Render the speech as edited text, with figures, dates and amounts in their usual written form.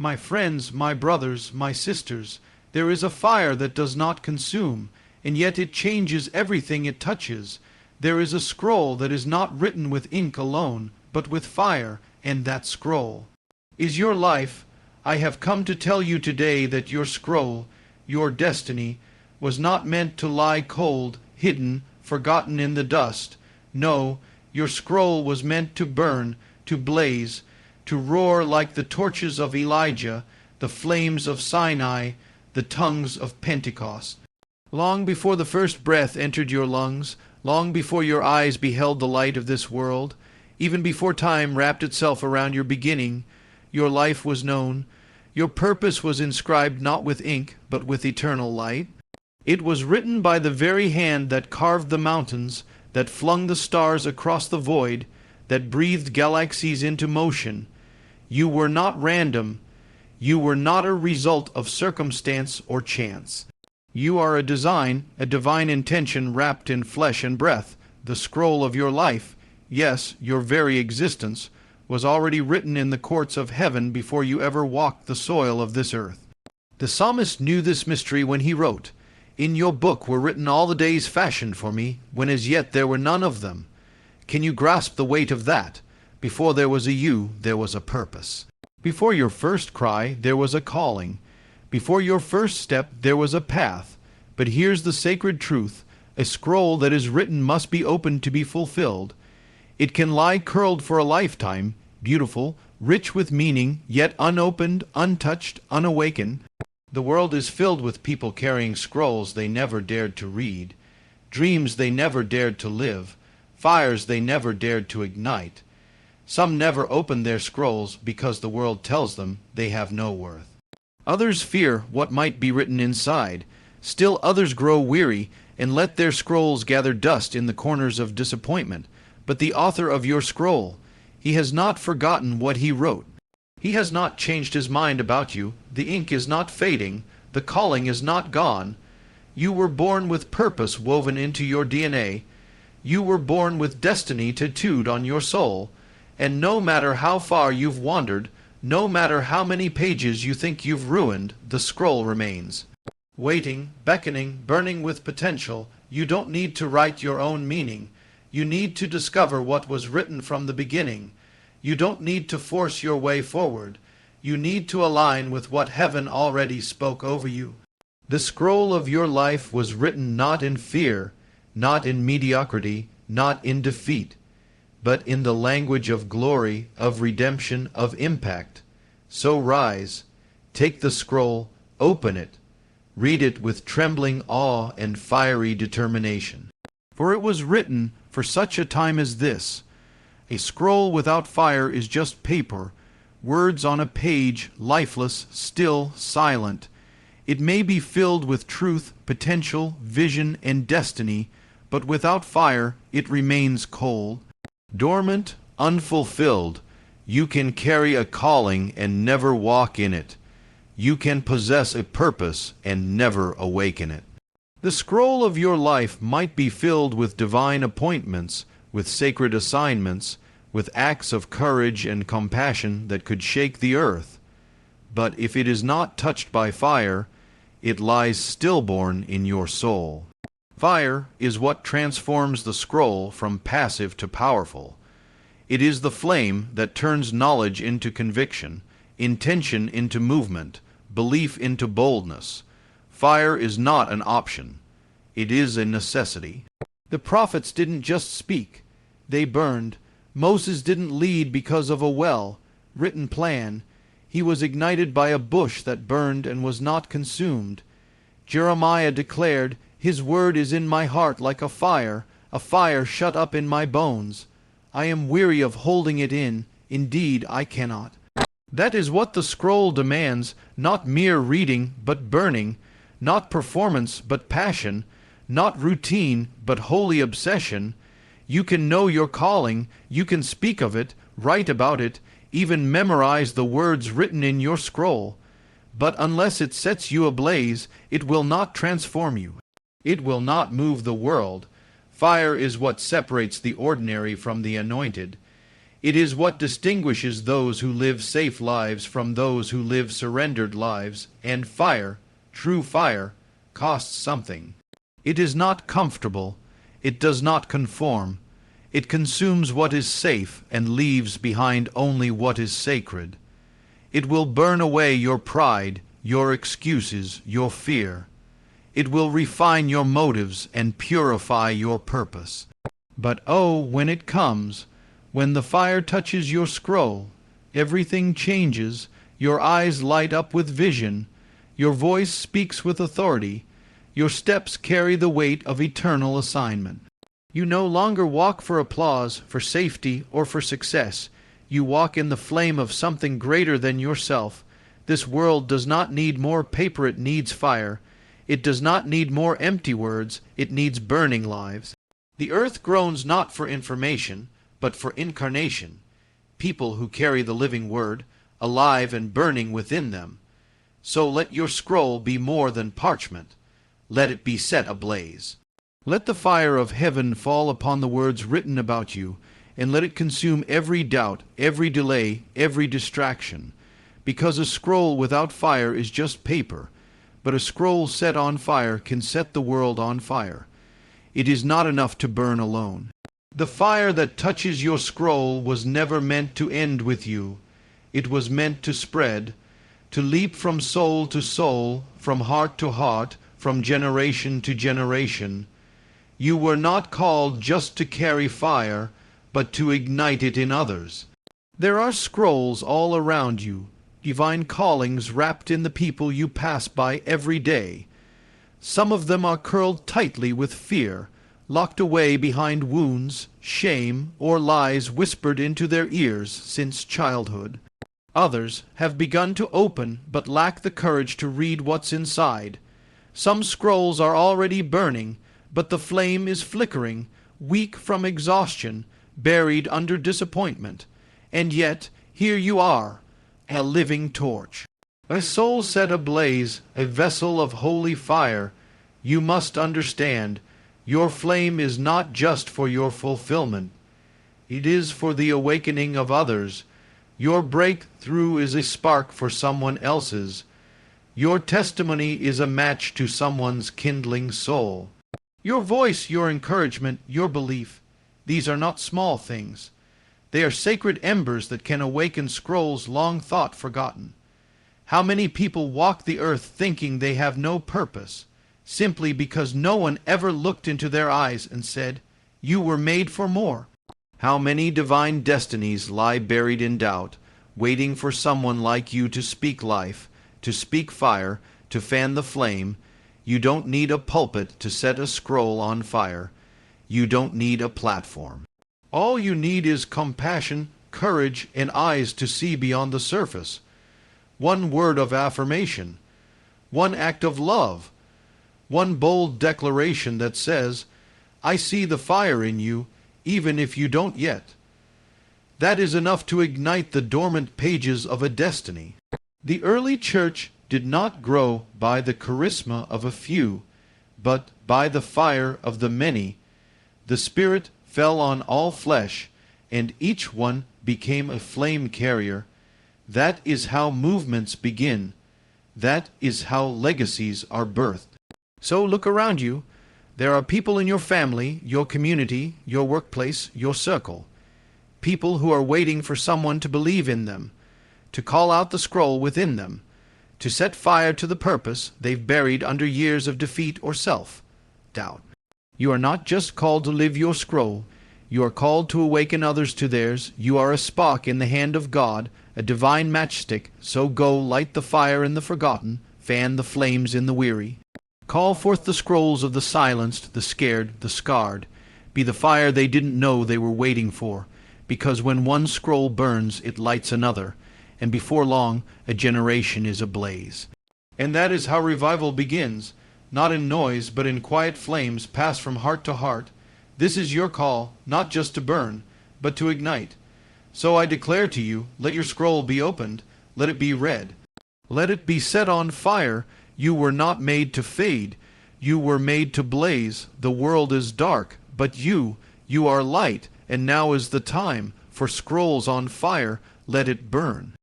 My friends, my brothers, my sisters, there is a fire that does not consume, and yet it changes everything it touches. There is a scroll that is not written with ink alone, but with fire, and that scroll is your life. I have come to tell you today that your scroll, your destiny, was not meant to lie cold, hidden, forgotten in the dust. No, your scroll was meant to burn, to blaze, to roar like the torches of Elijah, the flames of Sinai, the tongues of Pentecost. Long before the first breath entered your lungs, long before your eyes beheld the light of this world, even before time wrapped itself around your beginning, your life was known. Your purpose was inscribed not with ink, but with eternal light. It was written by the very hand that carved the mountains, that flung the stars across the void, that breathed galaxies into motion. You were not random. You were not a result of circumstance or chance. You are a design, a divine intention wrapped in flesh and breath. The scroll of your life, yes, your very existence, was already written in the courts of heaven before you ever walked the soil of this earth. The psalmist knew this mystery when he wrote, "In your book were written all the days fashioned for me, when as yet there were none of them." Can you grasp the weight of that? Before there was a you, there was a purpose. Before your first cry, there was a calling. Before your first step, there was a path. But here's the sacred truth. A scroll that is written must be opened to be fulfilled. It can lie curled for a lifetime, beautiful, rich with meaning, yet unopened, untouched, unawakened. The world is filled with people carrying scrolls they never dared to read, dreams they never dared to live, fires they never dared to ignite. Some never open their scrolls because the world tells them they have no worth. Others fear what might be written inside. Still others grow weary and let their scrolls gather dust in the corners of disappointment. But the author of your scroll, he has not forgotten what he wrote. He has not changed his mind about you. The ink is not fading. The calling is not gone. You were born with purpose woven into your DNA. You were born with destiny tattooed on your soul. And no matter how far you've wandered, no matter how many pages you think you've ruined, the scroll remains. Waiting, beckoning, burning with potential, you don't need to write your own meaning. You need to discover what was written from the beginning. You don't need to force your way forward. You need to align with what heaven already spoke over you. The scroll of your life was written not in fear, not in mediocrity, not in defeat, but in the language of glory, of redemption, of impact. So rise, take the scroll, open it, read it with trembling awe and fiery determination. For it was written for such a time as this. A scroll without fire is just paper, words on a page, lifeless, still, silent. It may be filled with truth, potential, vision, and destiny, but without fire it remains cold. Dormant, unfulfilled, you can carry a calling and never walk in it. You can possess a purpose and never awaken it. The scroll of your life might be filled with divine appointments, with sacred assignments, with acts of courage and compassion that could shake the earth. But if it is not touched by fire, it lies stillborn in your soul. Fire is what transforms the scroll from passive to powerful. It is the flame that turns knowledge into conviction, intention into movement, belief into boldness. Fire is not an option. It is a necessity. The prophets didn't just speak. They burned. Moses didn't lead because of a well-written plan. He was ignited by a bush that burned and was not consumed. Jeremiah declared, "His word is in my heart like a fire shut up in my bones. I am weary of holding it in. Indeed, I cannot." That is what the scroll demands, not mere reading, but burning, not performance, but passion, not routine, but holy obsession. You can know your calling, you can speak of it, write about it, even memorize the words written in your scroll. But unless it sets you ablaze, it will not transform you. It will not move the world. Fire is what separates the ordinary from the anointed. It is what distinguishes those who live safe lives from those who live surrendered lives, and fire, true fire, costs something. It is not comfortable, it does not conform, it consumes what is safe and leaves behind only what is sacred. It will burn away your pride, your excuses, your fear. It will refine your motives and purify your purpose. But oh, when it comes, when the fire touches your scroll, everything changes, your eyes light up with vision, your voice speaks with authority, your steps carry the weight of eternal assignment. You no longer walk for applause, for safety, or for success. You walk in the flame of something greater than yourself. This world does not need more paper, it needs fire. It does not need more empty words, it needs burning lives. The earth groans not for information, but for incarnation, people who carry the living word, alive and burning within them. So let your scroll be more than parchment. Let it be set ablaze. Let the fire of heaven fall upon the words written about you, and let it consume every doubt, every delay, every distraction. Because a scroll without fire is just paper, but a scroll set on fire can set the world on fire. It is not enough to burn alone. The fire that touches your scroll was never meant to end with you. It was meant to spread, to leap from soul to soul, from heart to heart, from generation to generation. You were not called just to carry fire, but to ignite it in others. There are scrolls all around you, divine callings wrapped in the people you pass by every day. Some of them are curled tightly with fear, locked away behind wounds, shame, or lies whispered into their ears since childhood. Others have begun to open, but lack the courage to read what's inside. Some scrolls are already burning, but the flame is flickering, weak from exhaustion, buried under disappointment. And yet, here you are, a living torch. A soul set ablaze, a vessel of holy fire. You must understand, your flame is not just for your fulfillment. It is for the awakening of others. Your breakthrough is a spark for someone else's. Your testimony is a match to someone's kindling soul. Your voice, your encouragement, your belief, these are not small things. They are sacred embers that can awaken scrolls long thought forgotten. How many people walk the earth thinking they have no purpose, simply because no one ever looked into their eyes and said, "You were made for more"? How many divine destinies lie buried in doubt, waiting for someone like you to speak life, to speak fire, to fan the flame. You don't need a pulpit to set a scroll on fire. You don't need a platform. All you need is compassion, courage, and eyes to see beyond the surface. One word of affirmation, one act of love, one bold declaration that says, "I see the fire in you, even if you don't yet." That is enough to ignite the dormant pages of a destiny. The early church did not grow by the charisma of a few, but by the fire of the many. The Spirit fell on all flesh, and each one became a flame carrier. That is how movements begin. That is how legacies are birthed. So look around you. There are people in your family, your community, your workplace, your circle. People who are waiting for someone to believe in them, to call out the scroll within them, to set fire to the purpose they've buried under years of defeat or self-doubt. You are not just called to live your scroll. You are called to awaken others to theirs. You are a spark in the hand of God, a divine matchstick. So go, light the fire in the forgotten, fan the flames in the weary. Call forth the scrolls of the silenced, the scared, the scarred. Be the fire they didn't know they were waiting for, because when one scroll burns, it lights another, and before long, a generation is ablaze. And that is how revival begins, not in noise, but in quiet flames passed from heart to heart. This is your call, not just to burn, but to ignite. So I declare to you, let your scroll be opened, let it be read. Let it be set on fire. You were not made to fade. You were made to blaze. The world is dark, but you are light, and now is the time, For scrolls on fire, let it burn.